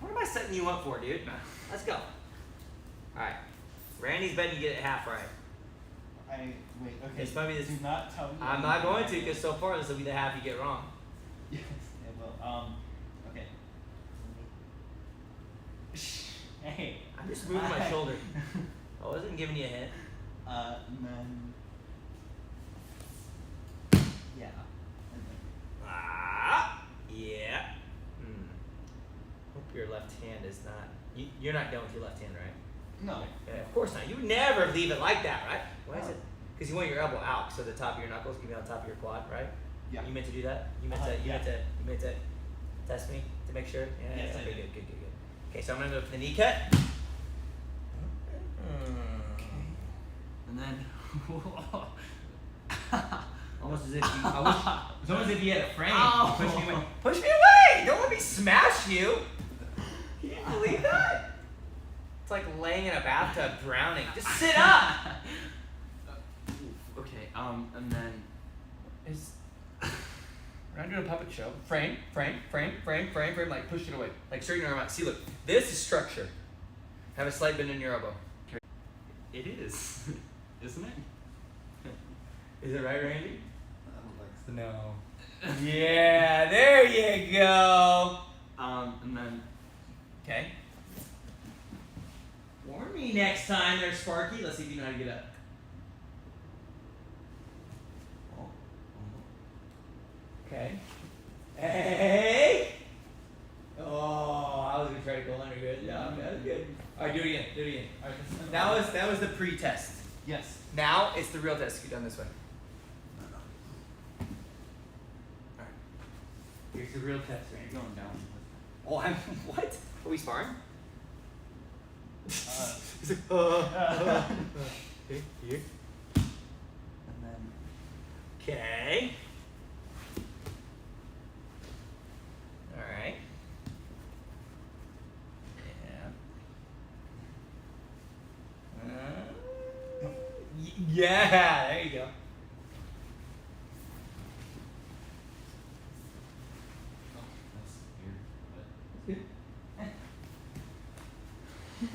[SPEAKER 1] What am I setting you up for, dude? Let's go. Alright. Randy's betting you get it half right.
[SPEAKER 5] Wait, okay.
[SPEAKER 1] It's probably this.
[SPEAKER 3] Do not tell me.
[SPEAKER 1] I'm not going to, because so far this will be the half you get wrong.
[SPEAKER 3] Yes, it will. Okay. Hey.
[SPEAKER 1] I'm just moving my shoulder. I wasn't giving you a hint.
[SPEAKER 3] And then. Yeah. And then.
[SPEAKER 1] Ah, yeah. Hope your left hand is not. You're not done with your left hand, right?
[SPEAKER 3] No.
[SPEAKER 1] Yeah, of course not. You would never leave it like that, right? Why is it? Because you want your elbow out, so the top of your knuckles can be on top of your quad, right?
[SPEAKER 5] Yeah.
[SPEAKER 1] You meant to do that? You meant to. You
[SPEAKER 3] Yeah.
[SPEAKER 1] meant to test me to make sure. Yeah.
[SPEAKER 3] Yes, I
[SPEAKER 1] okay,
[SPEAKER 3] did.
[SPEAKER 1] good. Okay, so I'm gonna go for the knee cut. And then. Almost as if you. I wish. It's almost as if you had a frame.
[SPEAKER 3] Ow.
[SPEAKER 1] Push me away. Push me away! Don't let me smash you. Can you believe that? It's like laying in a bathtub drowning. Just sit up.
[SPEAKER 3] Okay. And then.
[SPEAKER 1] Is we're not doing a puppet show. Frame. Like push it away. Like straighten your arm out. See, look. This is structure. Have a slight bend in your elbow.
[SPEAKER 3] It is. Isn't it?
[SPEAKER 1] Is it right, Randy?
[SPEAKER 5] I don't think so.
[SPEAKER 1] No. Yeah. There you go.
[SPEAKER 3] And then.
[SPEAKER 1] Okay. Warn me next time there's Sparky. Let's see if you know how to get up. Okay. Hey! Oh, I was gonna try to go under. Good job. That was good. Alright, do it again. Alright, that was the pre-test.
[SPEAKER 3] Yes.
[SPEAKER 1] Now it's the real test. Get done this way. Alright. Here's the real test, Randy.
[SPEAKER 3] Going down.
[SPEAKER 1] Oh, I'm what? Are we sparring?
[SPEAKER 3] Uh,
[SPEAKER 1] He's like, Here.
[SPEAKER 3] And then.
[SPEAKER 1] Okay. Alright. Yeah. Yeah, there you go.
[SPEAKER 3] Oh, that's weird.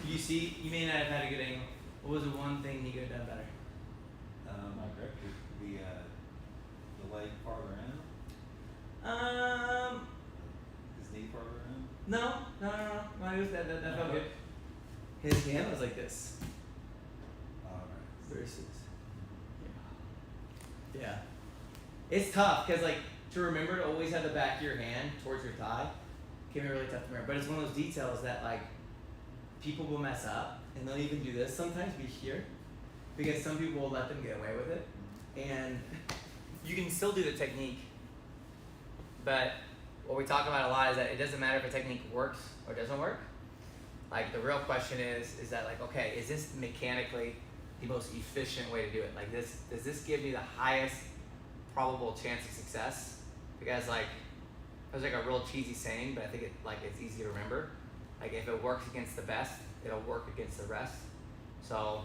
[SPEAKER 1] You see, you may not have had a good angle. What was the one thing he could have done better?
[SPEAKER 3] My grip.
[SPEAKER 5] The leg farther in, his knee farther in.
[SPEAKER 1] No, it was that felt good. His hand was like this.
[SPEAKER 5] Alright.
[SPEAKER 1] Versus. Yeah. It's tough because like to remember to always have the back of your hand towards your thigh can be really tough to remember. But it's one of those details that like people will mess up and they'll even do this sometimes be here because some people will let them get away with it. And you can still do the technique, but what we talk about a lot is that it doesn't matter if a technique works or doesn't work. Like the real question is that like, okay, is this mechanically the most efficient way to do it? Like this, does this give me the highest probable chance of success? Because like, there's like a real cheesy saying, but I think it's easy to remember. Like if it works against the best, it'll work against the rest. So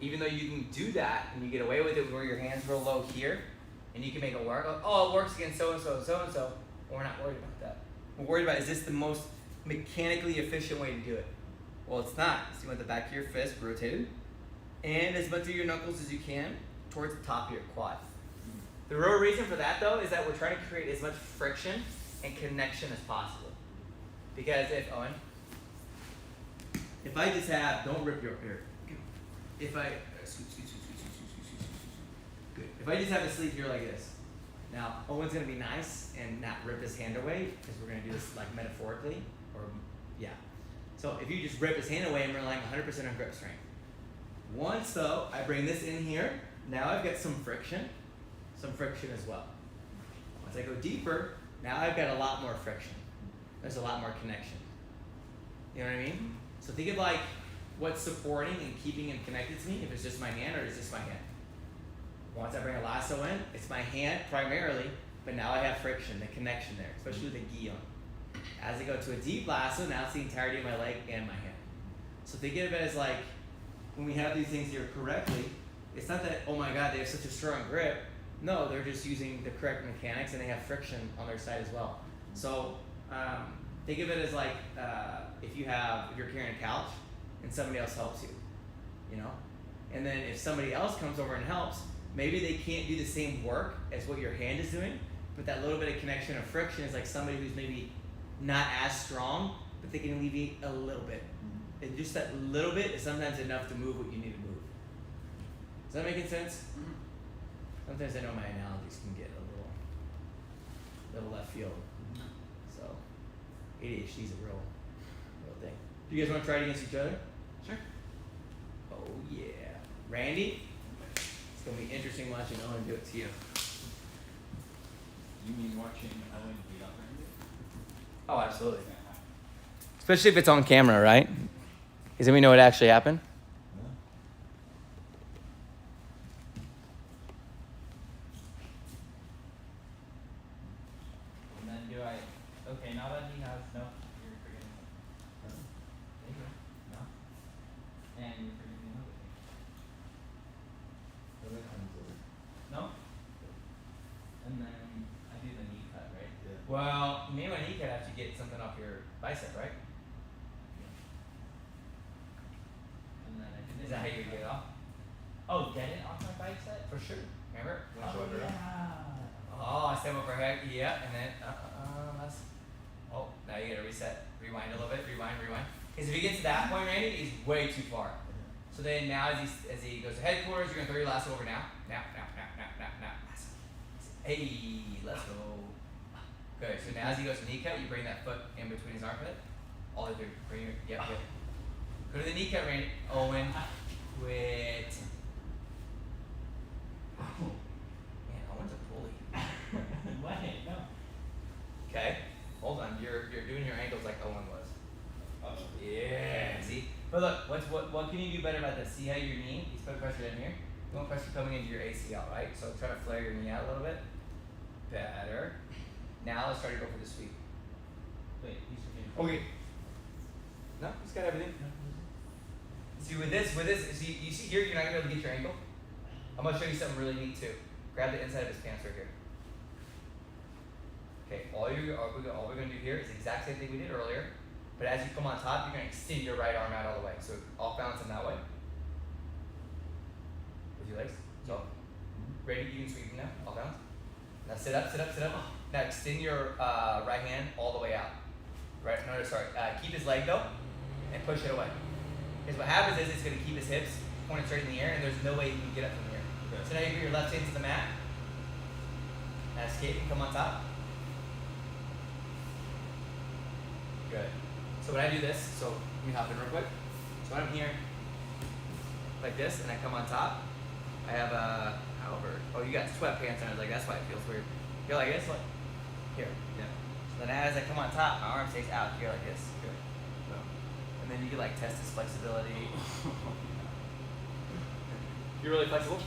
[SPEAKER 1] even though you can do that and you get away with it where your hand's real low here, and you can make it work, oh, it works against so-and-so, so-and-so, we're not worried about that. We're worried about, is this the most mechanically efficient way to do it? Well, it's not. So you want the back of your fist rotated, and as much of your knuckles as you can towards the top of your quad. The real reason for that though is that we're trying to create as much friction and connection as possible. Because if I just have, don't rip your ear. If I, good. If I just have a sleeve here like this, now Owen's gonna be nice and not rip his hand away because we're gonna do this like metaphorically, or yeah. So if you just rip his hand away, I'm relying 100% on grip strength. Once though, I bring this in here, now I've got some friction as well. Once I go deeper, now I've got a lot more friction. There's a lot more connection. You know what I mean? So think of like what's supporting and keeping him connected to me, if it's just my hand or it's just my hand. Once I bring a lasso in, it's my hand primarily, but now I have friction, the connection there, especially with the gi on. As I go to a deep lasso, now it's the entirety of my leg and my hand. So think of it as like, when we have these things here correctly, it's not that, oh my God, they have such a strong grip. No, they're just using the correct mechanics and they have friction on their side as well. So think of it as like if you're carrying a couch and somebody else helps you, you know? And then if somebody else comes over and helps, maybe they can't do the same work as what your hand is doing, but that little bit of connection or friction is like somebody who's maybe not as strong, but they can alleviate a little bit. And just that little bit is sometimes enough to move what you need to move. Is that making sense?
[SPEAKER 2] Mm-hmm.
[SPEAKER 1] Sometimes I know my analogies can get a little left field. So ADHD is a real thing. Do you guys want to try it against each other?
[SPEAKER 2] Sure.
[SPEAKER 1] Oh yeah. Randy? It's gonna be interesting watching Owen do it to you.
[SPEAKER 3] You mean watching Owen beat up Randy?
[SPEAKER 1] Oh, absolutely. Especially if it's on camera, right? Because then we know what actually happened.
[SPEAKER 3] And then do I? Okay, now that he has no, you're forgetting. There you go. No. And you're forgetting another thing. No. And then I do the knee cut, right?
[SPEAKER 1] Well, you may want to knee cut after you get something off your bicep, right?
[SPEAKER 3] And then I do the
[SPEAKER 1] Is that how
[SPEAKER 3] knee
[SPEAKER 1] you
[SPEAKER 3] cut.
[SPEAKER 1] get it off?
[SPEAKER 3] Oh, get it off my bicep?
[SPEAKER 1] For sure. Remember? When I
[SPEAKER 3] Oh
[SPEAKER 1] showed her?
[SPEAKER 3] yeah.
[SPEAKER 1] Oh, I step over head, yeah, and then that's. Oh, now you gotta reset, rewind a little bit, rewind. Because if he gets to that point, Randy, he's way too far. So then now as he goes to headquarters, you're gonna throw your lasso over now. Now. Lasso. Hey, let's go. Good. So now as he goes to knee cut, you bring that foot in between his armpit. All the way through. Bring your yep. Go to the knee cut, Randy. Owen. Quit. Man, Owen's a bully.
[SPEAKER 3] Wait, no.
[SPEAKER 1] Okay. Hold on. You're doing your ankles like Owen was.
[SPEAKER 3] Oh.
[SPEAKER 1] Yeah. See? But look, what can you do better about this? See how your knee, he's putting pressure in here? You want pressure coming into your ACL, right? So try to flare your knee out a little bit. Better. Now let's try to go for the sweep.
[SPEAKER 3] Wait, he's forgetting.
[SPEAKER 1] Okay. No, he's got everything. See with this, see you see here, you're not gonna be able to get your ankle. I'm gonna show you something really neat too. Grab the inside of his pants right here. Okay, all we're gonna do here is the exact same thing we did earlier, but as you come on top, you're gonna extend your right arm out all the way. So off balance in that way. With your legs. So ready, you can sweep now, off balance. Now sit up. Now extend your right hand all the way out. Right, no, sorry. Keep his leg though, and push it away. Because what happens is it's gonna keep his hips pointed straight in the air, and there's no way you can get up from here.
[SPEAKER 2] Okay.
[SPEAKER 1] So now you put your left hand to the mat. Now escape and come on top. Good. So when I do this, so let me hop in real quick. So when I'm here, like this, and I come on top, I have oh, you got sweatpants on. I was like, that's why it feels weird. You're like this, what? Here.
[SPEAKER 2] Yeah.
[SPEAKER 1] So then as I come on top, my arm stays out here like this. Good. So, and then you can like test his flexibility. You're really flexible.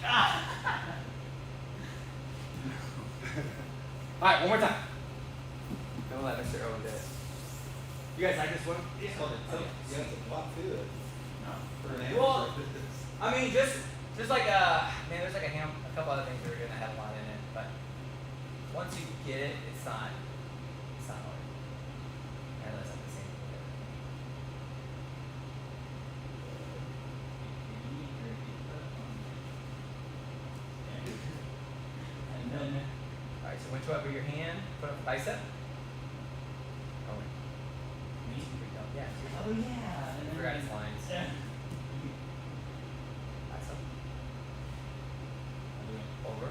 [SPEAKER 1] Alright, one more time. Don't let Mr. Owen do it. You guys like this one?
[SPEAKER 4] Yeah, it's a lot to it.
[SPEAKER 3] No.
[SPEAKER 4] For an
[SPEAKER 1] Well,
[SPEAKER 4] amateur.
[SPEAKER 1] I mean, just like man, there's like a couple other things that are gonna have a lot in it, but once you get it, it's not hard. And that's not the same thing.
[SPEAKER 2] put over your hand, put up the bicep. Oh wait.
[SPEAKER 3] Me?
[SPEAKER 2] Yeah.
[SPEAKER 3] Oh yeah.
[SPEAKER 2] I forgot his lines. Bicep.
[SPEAKER 3] I'm doing
[SPEAKER 2] Over.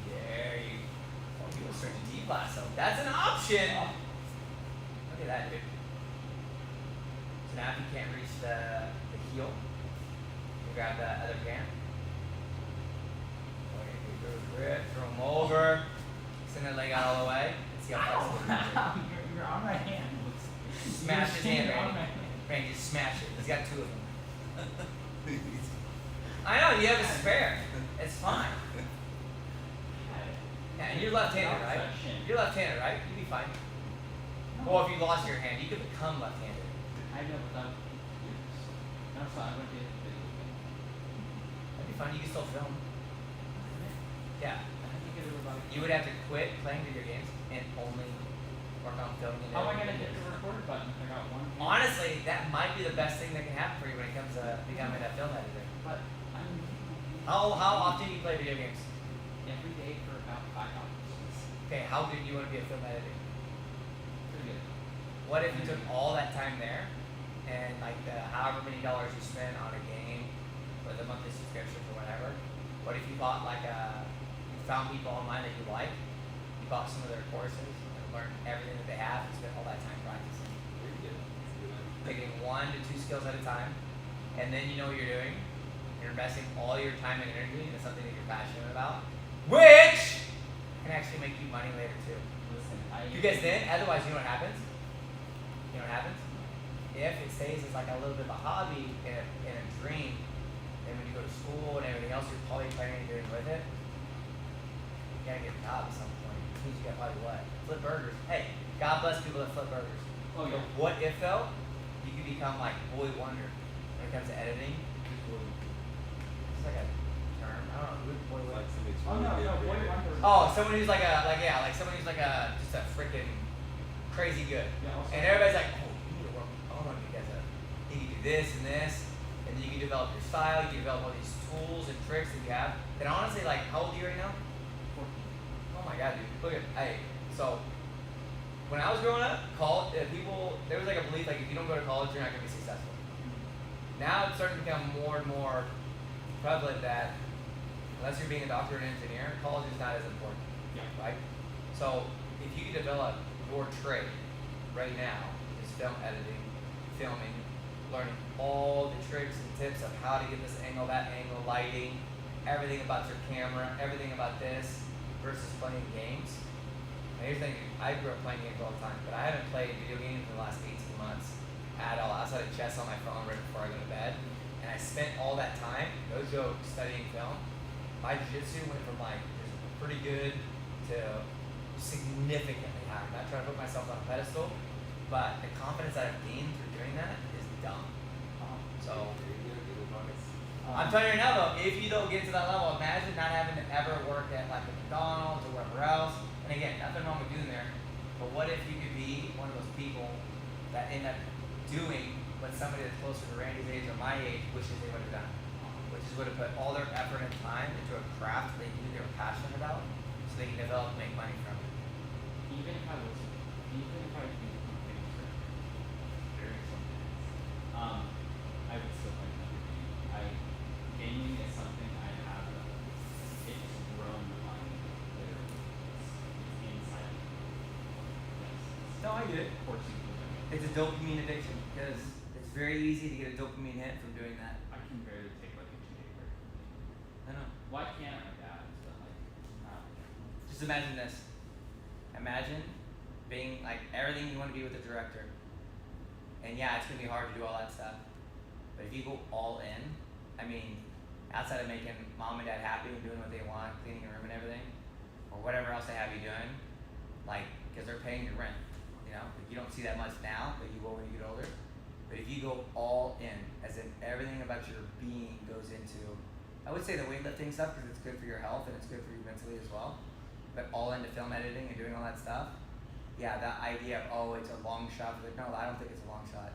[SPEAKER 2] There you. Oh, people start to deep lasso. That's an option.
[SPEAKER 3] Oh.
[SPEAKER 2] Look at that, dude. So now if you can't reach the heel, you grab the other hand. Grip, throw them over, send that leg out all the way, and see how flexible you
[SPEAKER 3] Wow, you're on my hand.
[SPEAKER 2] Smash his hand,
[SPEAKER 3] You're on
[SPEAKER 2] Randy.
[SPEAKER 3] my hand.
[SPEAKER 2] Randy, just smash it. He's got 2 of them. I know, you have a spare. It's fine. Yeah, and you're left-handed, right? You're left-handed, right? You'd be fine. Well, if you lost your hand, you could become left-handed.
[SPEAKER 3] I know, but that would be years. That's why I went to video game.
[SPEAKER 2] That'd be fine. You can still film. Yeah.
[SPEAKER 3] I think it was about
[SPEAKER 2] You would have to quit playing video games and only work on filming.
[SPEAKER 3] How am I gonna hit the record button if I got one hand?
[SPEAKER 2] Honestly, that might be the best thing that can happen for you when it comes to becoming a film editor.
[SPEAKER 3] But I'm
[SPEAKER 2] How often do you play video games?
[SPEAKER 3] every day for about 5 hours.
[SPEAKER 2] Okay, how good do you want to be a film editor?
[SPEAKER 3] Pretty good.
[SPEAKER 2] What if you took all that time there and like the however many dollars you spend on a game or the monthly subscription or whatever? What if you bought like you found people online that you like, you bought some of their courses and learned everything that they have and spent all that time practicing? Taking 1 to 2 skills at a time, and then you know what you're doing. You're investing all your time and energy into something that you're passionate about, which can actually make you money later too.
[SPEAKER 3] Listen,
[SPEAKER 2] You guys didn't? Otherwise, you know what happens? You know what happens? If it stays as like a little bit of a hobby and a dream, then when you go to school and everything else you're probably planning on doing with it, you gotta get a job at some point. Which means you gotta probably what? Flip burgers. Hey, God bless people that flip burgers.
[SPEAKER 3] Oh yeah.
[SPEAKER 2] But what if though, you could become like Boy Wonder when it comes to editing? It's like a term. I don't know. Boy Wonder.
[SPEAKER 3] Oh no, Boy Wonder.
[SPEAKER 2] Oh, someone who's like someone who's like just a freaking crazy good.
[SPEAKER 3] Yeah, also-
[SPEAKER 2] And everybody's like, oh, you need to work. Oh no, you guys you can do this and this, and then you can develop your style. You can develop all these tools and tricks that you have. And honestly, like, how old are you right now?
[SPEAKER 3] 14.
[SPEAKER 2] Oh my God, dude. Look at so when I was growing up, there was like a belief like if you don't go to college, you're not gonna be successful. Now it's starting to become more and more prevalent that unless you're being a doctor or an engineer, college is not as important.
[SPEAKER 3] Yeah.
[SPEAKER 2] Right? So if you can develop your trade right now, is film editing, filming, learning all the tricks and tips of how to get this angle, that angle, lighting, everything about your camera, everything about this, versus playing games. And here's the thing, I grew up playing games all the time, but I haven't played video games in the last 18 months at all, outside of chess on my phone right before I go to bed. And I spent all that time, no joke, studying film. My jiu-jitsu went from like just pretty good to significantly higher. I'm not trying to put myself on a pedestal, but the confidence that I've gained through doing that is dumb. So I'm telling you right now though, if you don't get to that level, imagine not having to ever work at like a McDonald's or wherever else. And again, nothing wrong with doing there, but what if you could be one of those people that end up doing what somebody that's closer to Randy's age or my age wishes they would have done? Which is would have put all their effort and time into a craft they knew they were passionate about, so they can develop and make money from it.
[SPEAKER 3] Even if I was become a famous very sometimes, I would still like another game. Gaming is something I have. It's grown on me literally. It's inside of me. Yes.
[SPEAKER 2] No, I get it.
[SPEAKER 3] Forcing me to do it.
[SPEAKER 2] It's a dopamine addiction because it's very easy to get a dopamine hit from doing that.
[SPEAKER 3] I can barely take like a 2-day break.
[SPEAKER 2] I know.
[SPEAKER 3] Why can't my dad? But like, not.
[SPEAKER 2] Just imagine this. Imagine being like everything you want to be with a director. And yeah, it's gonna be hard to do all that stuff. But if you go all in, I mean, outside of making mom and dad happy and doing what they want, cleaning your room and everything, or whatever else they have you doing, like, because they're paying your rent, you know? Like, you don't see that much now, but you will when you get older. But if you go all in, as in everything about your being goes into, I would say the weightlifting stuff because it's good for your health and it's good for you mentally as well, but all into film editing and doing all that stuff, yeah, that idea of, oh, it's a long shot, like, no, I don't think it's a long shot.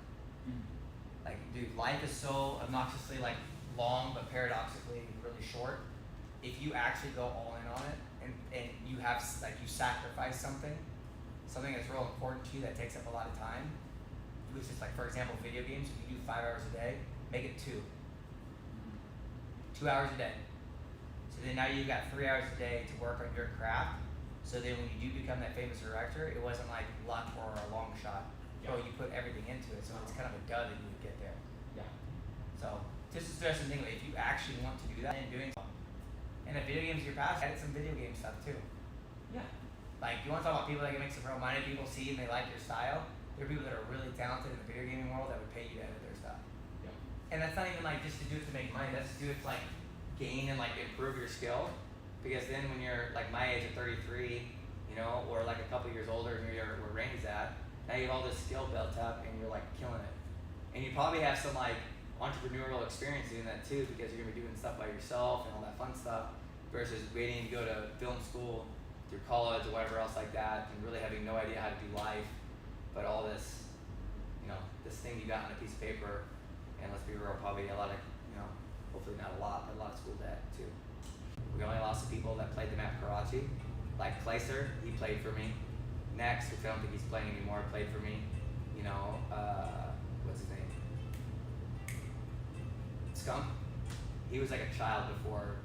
[SPEAKER 2] Like, dude, life is so obnoxiously like long, but paradoxically really short. If you actually go all in on it and you have like you sacrifice something that's real important to you that takes up a lot of time, which is like, for example, video games. If you do 5 hours a day, make it 2. 2 hours a day. So then now you've got 3 hours a day to work on your craft. So then when you do become that famous director, it wasn't like luck or a long shot.
[SPEAKER 3] Yeah.
[SPEAKER 2] Oh, you put everything into it, so it's kind of a dud that you would get there.
[SPEAKER 3] Yeah.
[SPEAKER 2] So just to stress the thing, like, if you actually want to do that and doing something, and if video games are your passion, edit some video game stuff too.
[SPEAKER 3] Yeah.
[SPEAKER 2] Like, you want to talk about people that can make some real money, people see and they like your style. There are people that are really talented in the video gaming world that would pay you to edit their stuff.
[SPEAKER 3] Yeah.
[SPEAKER 2] And that's not even like just to do it to make money, that's to do it to like gain and like improve your skill. Because then when you're like my age at 33, you know, or like a couple years older and you're where Randy's at, now you have all this skill built up and you're like killing it. And you probably have some like entrepreneurial experience doing that too, because you're gonna be doing stuff by yourself and all that fun stuff versus waiting to go to film school through college or whatever else like that and really having no idea how to do life, but all this, you know, this thing you got on a piece of paper. And let's be real, probably a lot of, you know, hopefully not a lot of school debt too. We only lost the people that played the map Karachi, like Clayster, he played for me. Next, which I don't think he's playing anymore, played for me. You know, what's his name? Skunk. He was like a child before,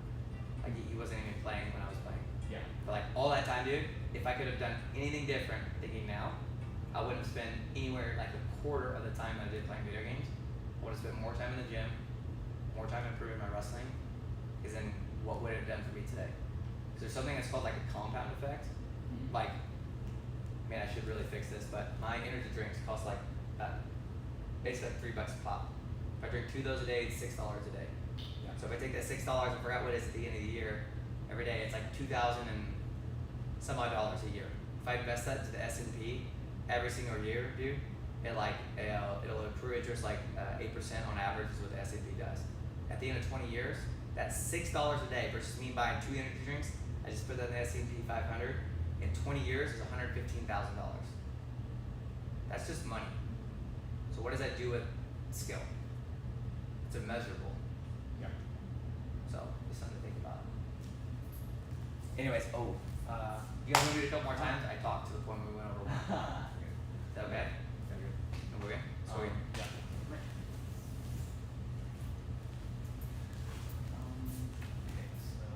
[SPEAKER 2] like he wasn't even playing when I was playing.
[SPEAKER 3] Yeah.
[SPEAKER 2] But like all that time, dude, if I could have done anything different thinking now, I wouldn't have spent anywhere like a quarter of the time that I did playing video games. I would have spent more time in the gym, more time improving my wrestling, because then what would it have done for me today? Because there's something that's called like a compound effect.
[SPEAKER 3] Mm-hmm.
[SPEAKER 2] Like, man, I should really fix this, but my energy drinks cost like basically like $3 a pop. If I drink 2 of those a day, it's $6 a day.
[SPEAKER 3] Yeah.
[SPEAKER 2] So if I take that $6, I forgot what it is at the end of the year, every day it's like $2,000 and some odd dollars a year. If I invest that to the S&P every single year, dude, it'll accrue interest like 8% on average is what the S&P does. At the end of 20 years, that's $6 a day versus me buying 2 energy drinks. I just put that in the S&P 500. In 20 years is $115,000. That's just money. So what does that do with skill? It's immeasurable.
[SPEAKER 3] Yeah.
[SPEAKER 2] So just something to think about. Anyways, you guys want to do it a couple more times? I talked to the point where we went over one. Is that okay? No, we're good? Sweet.
[SPEAKER 3] Yeah. Okay, so.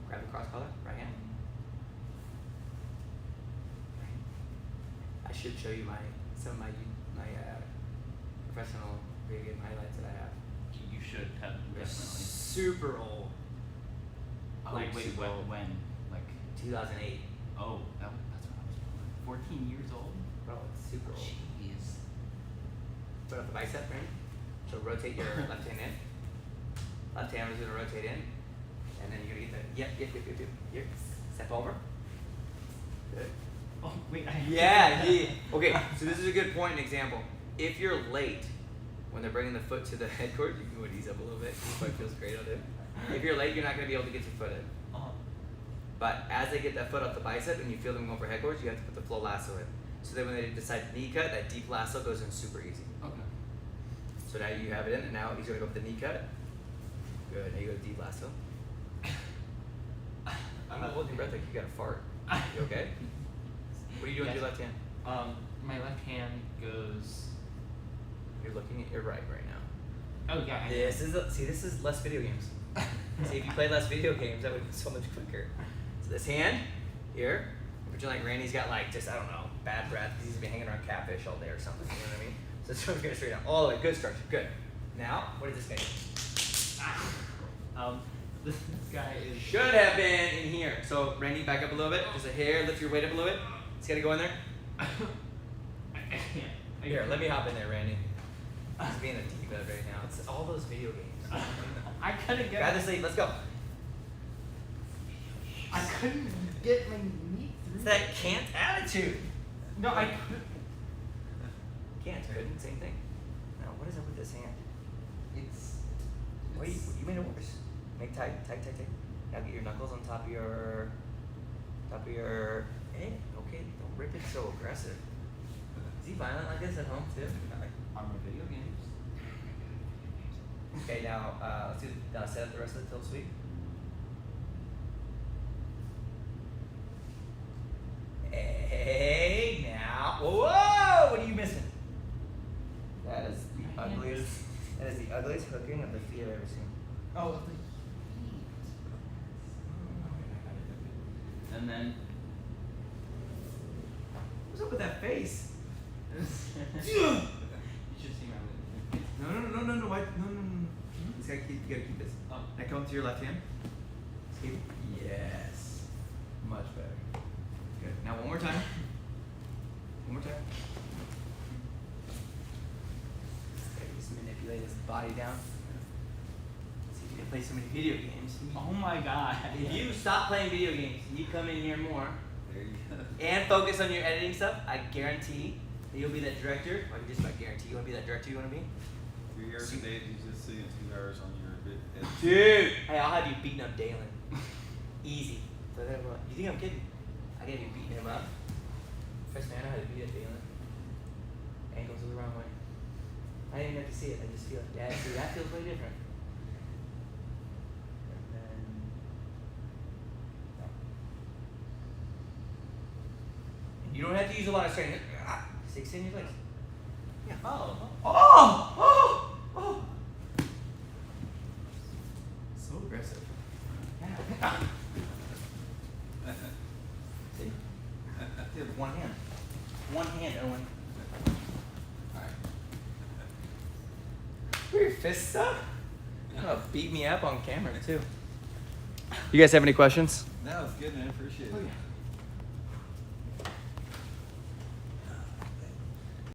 [SPEAKER 2] Grab the cross collar, right hand. I should show you some of my professional video game highlights that I have.
[SPEAKER 3] You should have
[SPEAKER 2] They're
[SPEAKER 3] definitely.
[SPEAKER 2] super old.
[SPEAKER 3] Like, wait,
[SPEAKER 2] super old.
[SPEAKER 3] when? Like,
[SPEAKER 2] 2008.
[SPEAKER 3] oh, that's when I was born. 14 years old?
[SPEAKER 2] Bro, it's super old.
[SPEAKER 3] Jeez.
[SPEAKER 2] Put up the bicep, right? So rotate your left hand in. Left hand is gonna rotate in. And then you're gonna get the, yep. Step over. Good.
[SPEAKER 3] Oh, wait,
[SPEAKER 2] Yeah. Okay, so this is a good point and example. If you're late when they're bringing the foot to the headboard, you can go and ease up a little bit. This probably feels great on it. If you're late, you're not going to be able to get your foot in. But as they get that foot off the bicep and you feel them go for headboards, you have to put the flow lasso in. So then when they decide knee cut, that deep lasso goes in super easy.
[SPEAKER 3] Okay.
[SPEAKER 2] So now you have it in, and now he's going to go with the knee cut. Good. Now you go to deep lasso. I'm not holding your breath like you got a fart. You okay? What are you doing with your left hand?
[SPEAKER 3] My left hand goes.
[SPEAKER 2] You're looking at your right now.
[SPEAKER 3] Oh yeah.
[SPEAKER 2] This is less video games. See, if you played less video games, that would be so much quicker. So this hand here, which like Randy's got like just, I don't know, bad breath because he's been hanging around catfish all day or something. You know what I mean? So it's going straight down all the way. Good structure. Good. Now, what does this guy do?
[SPEAKER 3] This guy is.
[SPEAKER 2] Should have been in here. So Randy, back up a little bit. Just a hair. Lift your weight up a little bit. It's got to go in there.
[SPEAKER 3] I can't.
[SPEAKER 2] Here, let me hop in there, Randy. He's being a diva right now. It's all those video games.
[SPEAKER 3] I couldn't get.
[SPEAKER 2] Grab the sleeve. Let's go.
[SPEAKER 3] I couldn't get my knee through.
[SPEAKER 2] It's that can't attitude.
[SPEAKER 3] No, I couldn't.
[SPEAKER 2] Can't, couldn't, same thing. Now, what is up with this hand?
[SPEAKER 3] It's.
[SPEAKER 2] What you made it worse. Make tight. Now get your knuckles on top of your head. Okay, don't rip it so aggressive. Is he violent like this at home too?
[SPEAKER 3] On my video games.
[SPEAKER 2] Okay, now let's do set up the rest of the tilt sweep. Hey, now, whoa! What are you missing? That is the ugliest. That is the ugliest hooking of the feet I've ever seen.
[SPEAKER 3] Oh, the heat. And then.
[SPEAKER 1] What's up with that face?
[SPEAKER 3] You should see my lip.
[SPEAKER 1] No. Why? No. This guy, you gotta keep this.
[SPEAKER 3] Oh.
[SPEAKER 1] Now come to your left hand. Keep. Yes. Much better. Good. Now one more time. One more time.
[SPEAKER 2] Just manipulate his body down. See if you can play so many video games.
[SPEAKER 3] Oh my god.
[SPEAKER 2] If you stop playing video games and you come in here more
[SPEAKER 5] There you go.
[SPEAKER 2] and focus on your editing stuff, I guarantee that you'll be that director. Well, I just about guarantee you want to be that director you want to be.
[SPEAKER 5] 3 hours a day of jiu-jitsu and 2 hours on your bit.
[SPEAKER 2] Dude! Hey, I'll have you beating up Dalen. Easy. So then, you think I'm kidding? I gotta be beating him up. Trust me, I know how to beat up Dalen. Ankles are the wrong way. I didn't even have to see it. I just feel it. Yeah, see, that feels way different. And then. No. And you don't have to use a lot of strength. Just extend your legs. Yeah. Oh!
[SPEAKER 1] So aggressive.
[SPEAKER 2] Yeah. See? Dude, with one hand. One hand, Owen. Alright. Where your fists up? You're gonna beat me up on camera too. You guys have any questions?
[SPEAKER 5] That was good, man. Appreciate it.
[SPEAKER 2] Oh, yeah.